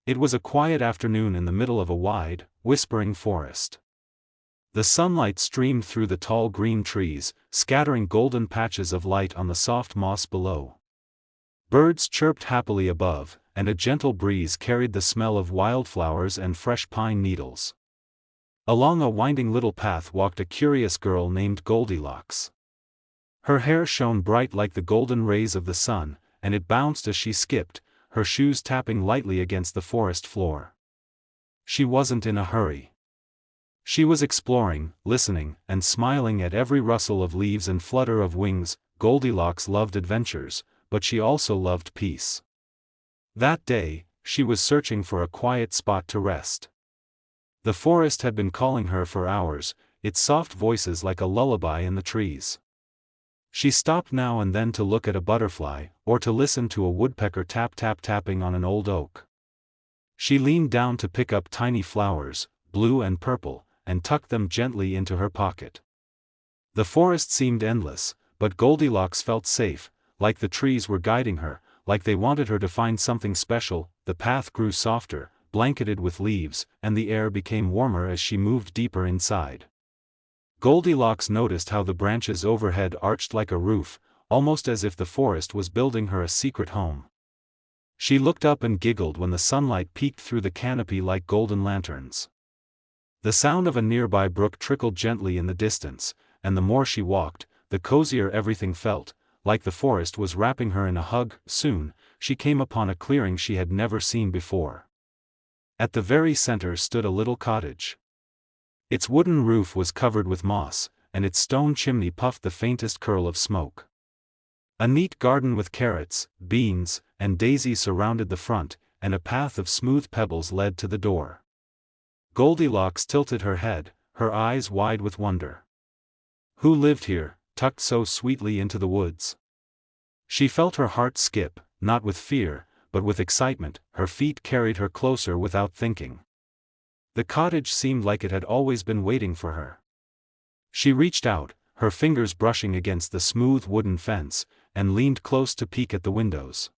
It was a quiet afternoon in the middle of a wide, whispering forest. The sunlight streamed through the tall green trees, scattering golden patches of light on the soft moss below. Birds chirped happily above, and a gentle breeze carried the smell of wildflowers and fresh pine needles. Along a winding little path walked a curious girl named Goldilocks. Her hair shone bright like the golden rays of the sun, and it bounced as she skipped, her shoes tapping lightly against the forest floor. She wasn't in a hurry. She was exploring, listening, and smiling at every rustle of leaves and flutter of wings. Goldilocks loved adventures, but she also loved peace. That day, she was searching for a quiet spot to rest. The forest had been calling her for hours, its soft voices like a lullaby in the trees. She stopped now and then to look at a butterfly, or to listen to a woodpecker tapping on an old oak. She leaned down to pick up tiny flowers, blue and purple, and tucked them gently into her pocket. The forest seemed endless, but Goldilocks felt safe, like the trees were guiding her, like they wanted her to find something special. The path grew softer, blanketed with leaves, and the air became warmer as she moved deeper inside. Goldilocks noticed how the branches overhead arched like a roof, almost as if the forest was building her a secret home. She looked up and giggled when the sunlight peeked through the canopy like golden lanterns. The sound of a nearby brook trickled gently in the distance, and the more she walked, the cozier everything felt, like the forest was wrapping her in a hug. Soon, she came upon a clearing she had never seen before. At the very center stood a little cottage. Its wooden roof was covered with moss, and its stone chimney puffed the faintest curl of smoke. A neat garden with carrots, beans, and daisies surrounded the front, and a path of smooth pebbles led to the door. Goldilocks tilted her head, her eyes wide with wonder. Who lived here, tucked so sweetly into the woods? She felt her heart skip, not with fear, but with excitement. Her feet carried her closer without thinking. The cottage seemed like it had always been waiting for her. She reached out, her fingers brushing against the smooth wooden fence, and leaned close to peek at the windows.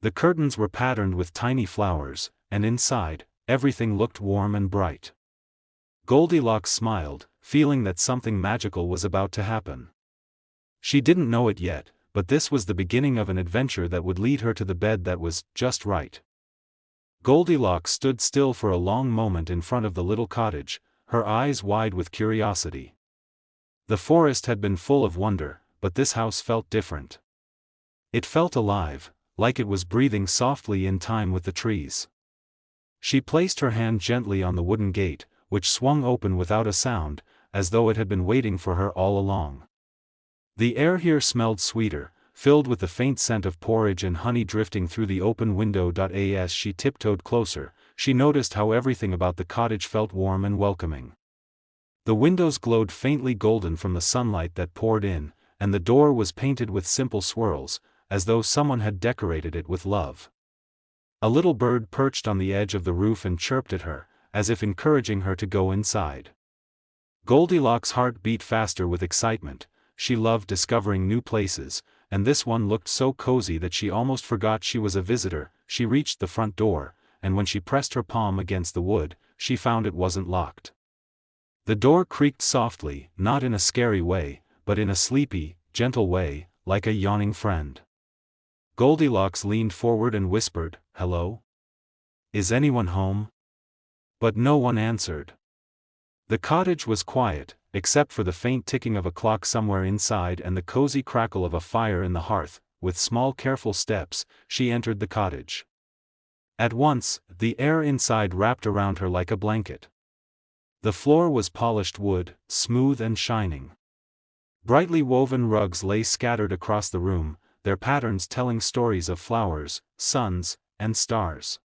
The curtains were patterned with tiny flowers, and inside, everything looked warm and bright. Goldilocks smiled, feeling that something magical was about to happen. She didn't know it yet, but this was the beginning of an adventure that would lead her to the bed that was just right. Goldilocks stood still for a long moment in front of the little cottage, her eyes wide with curiosity. The forest had been full of wonder, but this house felt different. It felt alive, like it was breathing softly in time with the trees. She placed her hand gently on the wooden gate, which swung open without a sound, as though it had been waiting for her all along. The air here smelled sweeter, filled with the faint scent of porridge and honey drifting through the open window. As she tiptoed closer, she noticed how everything about the cottage felt warm and welcoming. The windows glowed faintly golden from the sunlight that poured in, and the door was painted with simple swirls, as though someone had decorated it with love. A little bird perched on the edge of the roof and chirped at her, as if encouraging her to go inside. Goldilocks' heart beat faster with excitement. She loved discovering new places, and this one looked so cozy that she almost forgot she was a visitor. She reached the front door, and when she pressed her palm against the wood, she found it wasn't locked. The door creaked softly, not in a scary way, but in a sleepy, gentle way, like a yawning friend. Goldilocks leaned forward and whispered, "Hello? Is anyone home?" But no one answered. The cottage was quiet, except for the faint ticking of a clock somewhere inside and the cozy crackle of a fire in the hearth. With small careful steps, she entered the cottage. At once, the air inside wrapped around her like a blanket. The floor was polished wood, smooth and shining. Brightly woven rugs lay scattered across the room, their patterns telling stories of flowers, suns, and stars.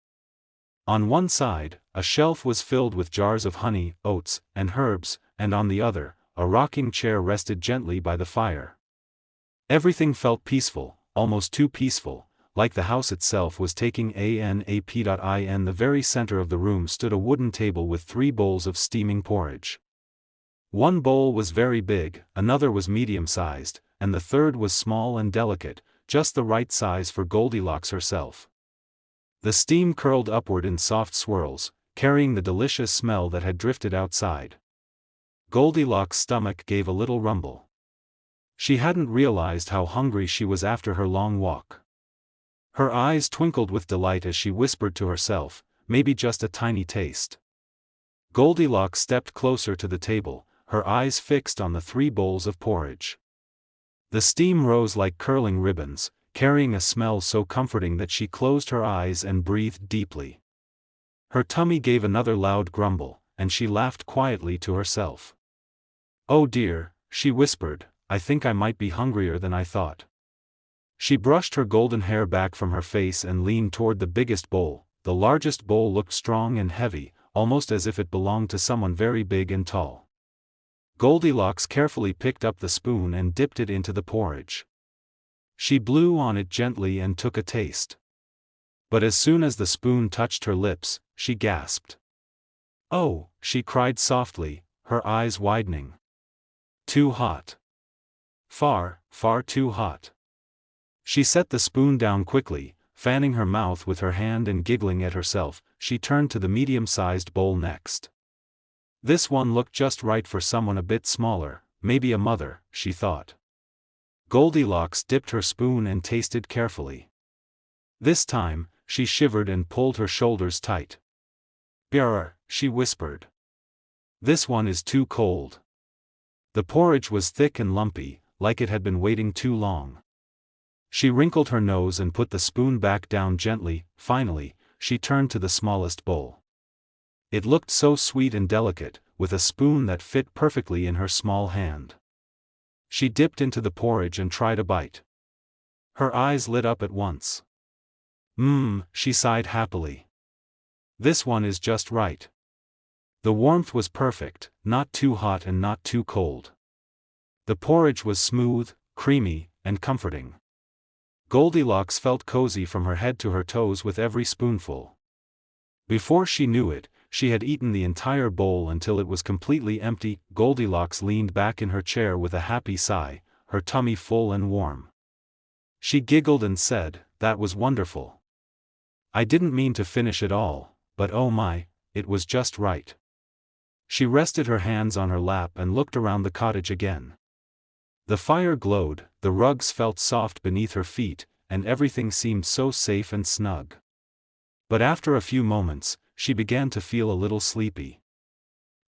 On one side, a shelf was filled with jars of honey, oats, and herbs, and on the other, a rocking chair rested gently by the fire. Everything felt peaceful, almost too peaceful, like the house itself was taking a nap. In the very center of the room stood a wooden table with 3 bowls of steaming porridge. One bowl was very big, another was medium-sized, and the third was small and delicate, just the right size for Goldilocks herself. The steam curled upward in soft swirls, carrying the delicious smell that had drifted outside. Goldilocks' stomach gave a little rumble. She hadn't realized how hungry she was after her long walk. Her eyes twinkled with delight as she whispered to herself, maybe just a tiny taste. Goldilocks stepped closer to the table, her eyes fixed on the 3 bowls of porridge. The steam rose like curling ribbons, carrying a smell so comforting that she closed her eyes and breathed deeply. Her tummy gave another loud grumble, and she laughed quietly to herself. "Oh dear," she whispered, "I think I might be hungrier than I thought." She brushed her golden hair back from her face and leaned toward the biggest bowl. The largest bowl looked strong and heavy, almost as if it belonged to someone very big and tall. Goldilocks carefully picked up the spoon and dipped it into the porridge. She blew on it gently and took a taste. But as soon as the spoon touched her lips, she gasped. "Oh," she cried softly, her eyes widening. "Too hot. Far, far too hot." She set the spoon down quickly, fanning her mouth with her hand and giggling at herself. She turned to the medium-sized bowl next. This one looked just right for someone a bit smaller, maybe a mother, she thought. Goldilocks dipped her spoon and tasted carefully. This time, she shivered and pulled her shoulders tight. "Grr," she whispered. "This one is too cold." The porridge was thick and lumpy, like it had been waiting too long. She wrinkled her nose and put the spoon back down gently. Finally, she turned to the smallest bowl. It looked so sweet and delicate, with a spoon that fit perfectly in her small hand. She dipped into the porridge and tried a bite. Her eyes lit up at once. She sighed happily. "This one is just right." The warmth was perfect, not too hot and not too cold. The porridge was smooth, creamy, and comforting. Goldilocks felt cozy from her head to her toes with every spoonful. Before she knew it, she had eaten the entire bowl until it was completely empty. Goldilocks leaned back in her chair with a happy sigh, her tummy full and warm. She giggled and said, "That was wonderful. I didn't mean to finish it all, but oh my, it was just right." She rested her hands on her lap and looked around the cottage again. The fire glowed, the rugs felt soft beneath her feet, and everything seemed so safe and snug. But after a few moments, she began to feel a little sleepy.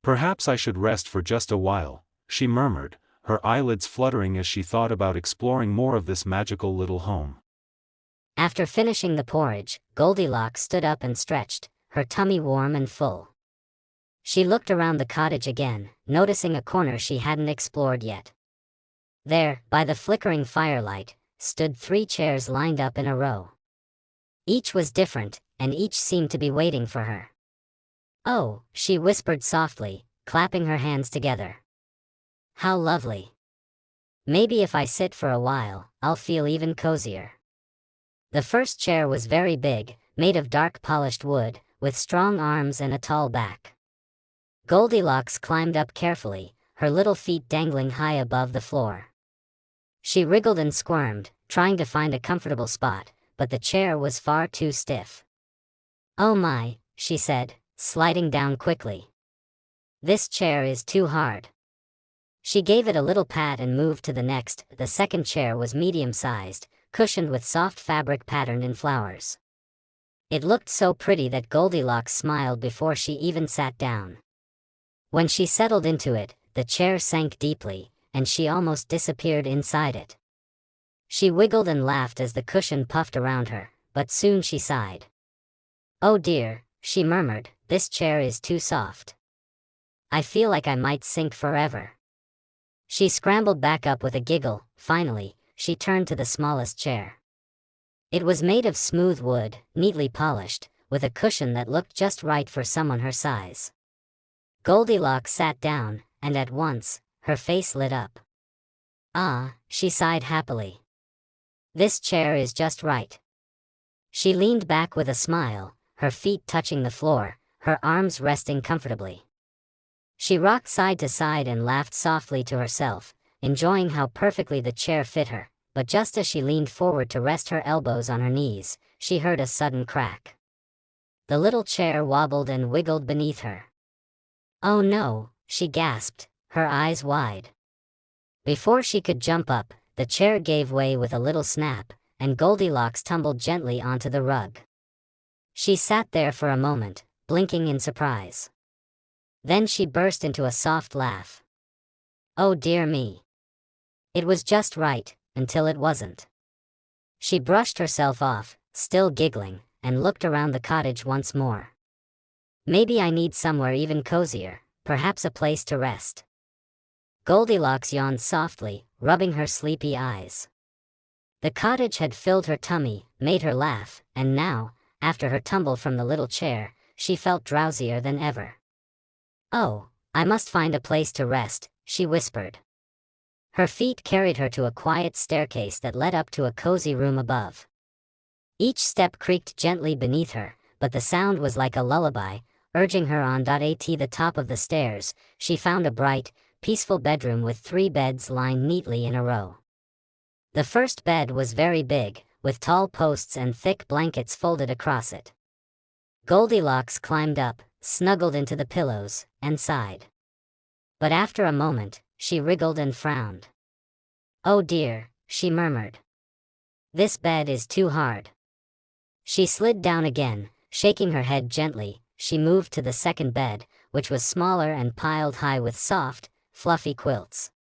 "Perhaps I should rest for just a while," she murmured, her eyelids fluttering as she thought about exploring more of this magical little home. After finishing the porridge, Goldilocks stood up and stretched, her tummy warm and full. She looked around the cottage again, noticing a corner she hadn't explored yet. There, by the flickering firelight, stood 3 chairs lined up in a row. Each was different, and each seemed to be waiting for her. "Oh," she whispered softly, clapping her hands together. "How lovely. Maybe if I sit for a while, I'll feel even cozier." The first chair was very big, made of dark polished wood, with strong arms and a tall back. Goldilocks climbed up carefully, her little feet dangling high above the floor. She wriggled and squirmed, trying to find a comfortable spot, but the chair was far too stiff. "Oh my," she said, sliding down quickly. "This chair is too hard." She gave it a little pat and moved to the next. The second chair was medium-sized, cushioned with soft fabric patterned in flowers. It looked so pretty that Goldilocks smiled before she even sat down. When she settled into it, the chair sank deeply, and she almost disappeared inside it. She wiggled and laughed as the cushion puffed around her, but soon she sighed. "Oh dear," she murmured, "this chair is too soft. I feel like I might sink forever." She scrambled back up with a giggle. Finally, she turned to the smallest chair. It was made of smooth wood, neatly polished, with a cushion that looked just right for someone her size. Goldilocks sat down, and at once, her face lit up. "Ah," she sighed happily. "This chair is just right." She leaned back with a smile, her feet touching the floor, her arms resting comfortably. She rocked side to side and laughed softly to herself, enjoying how perfectly the chair fit her. But just as she leaned forward to rest her elbows on her knees, she heard a sudden crack. the little chair wobbled and wiggled beneath her. "Oh no," she gasped, her eyes wide. Before she could jump up, the chair gave way with a little snap, and Goldilocks tumbled gently onto the rug. She sat there for a moment, blinking in surprise. Then she burst into a soft laugh. "Oh dear me. It was just right, until it wasn't." She brushed herself off, still giggling, and looked around the cottage once more. "Maybe I need somewhere even cozier, perhaps a place to rest." Goldilocks yawned softly, rubbing her sleepy eyes. The cottage had filled her tummy, made her laugh, and now, after her tumble from the little chair, she felt drowsier than ever. "Oh, I must find a place to rest," she whispered. Her feet carried her to a quiet staircase that led up to a cozy room above. Each step creaked gently beneath her, but the sound was like a lullaby, urging her on. At the top of the stairs, she found a bright, peaceful bedroom with 3 beds lined neatly in a row. The first bed was very big, with tall posts and thick blankets folded across it. Goldilocks climbed up, snuggled into the pillows, and sighed. But after a moment, she wriggled and frowned. "Oh dear," she murmured. "This bed is too hard." She slid down again, shaking her head gently. She moved to the second bed, which was smaller and piled high with soft, fluffy quilts.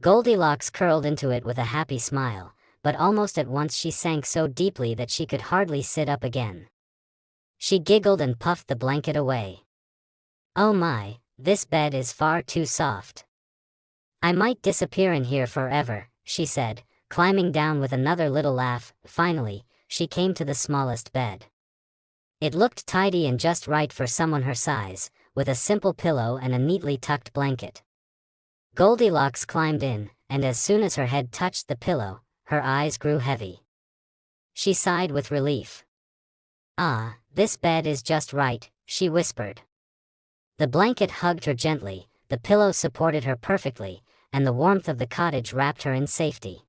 Goldilocks curled into it with a happy smile, but almost at once she sank so deeply that she could hardly sit up again. She giggled and puffed the blanket away. "Oh my, this bed is far too soft. I might disappear in here forever," she said, climbing down with another little laugh. Finally, she came to the smallest bed. It looked tidy and just right for someone her size, with a simple pillow and a neatly tucked blanket. Goldilocks climbed in, and as soon as her head touched the pillow, her eyes grew heavy. She sighed with relief. "Ah, this bed is just right," she whispered. The blanket hugged her gently, the pillow supported her perfectly, and the warmth of the cottage wrapped her in safety.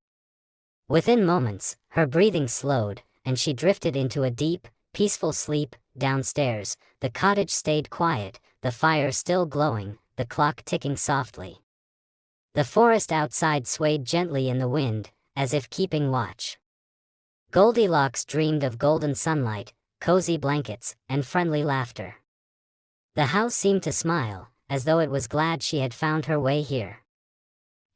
Within moments, her breathing slowed, and she drifted into a deep, peaceful sleep. Downstairs, the cottage stayed quiet, the fire still glowing, the clock ticking softly. The forest outside swayed gently in the wind, as if keeping watch. Goldilocks dreamed of golden sunlight, cozy blankets, and friendly laughter. The house seemed to smile, as though it was glad she had found her way here.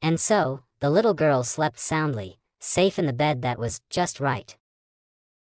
And so, the little girl slept soundly, safe in the bed that was just right.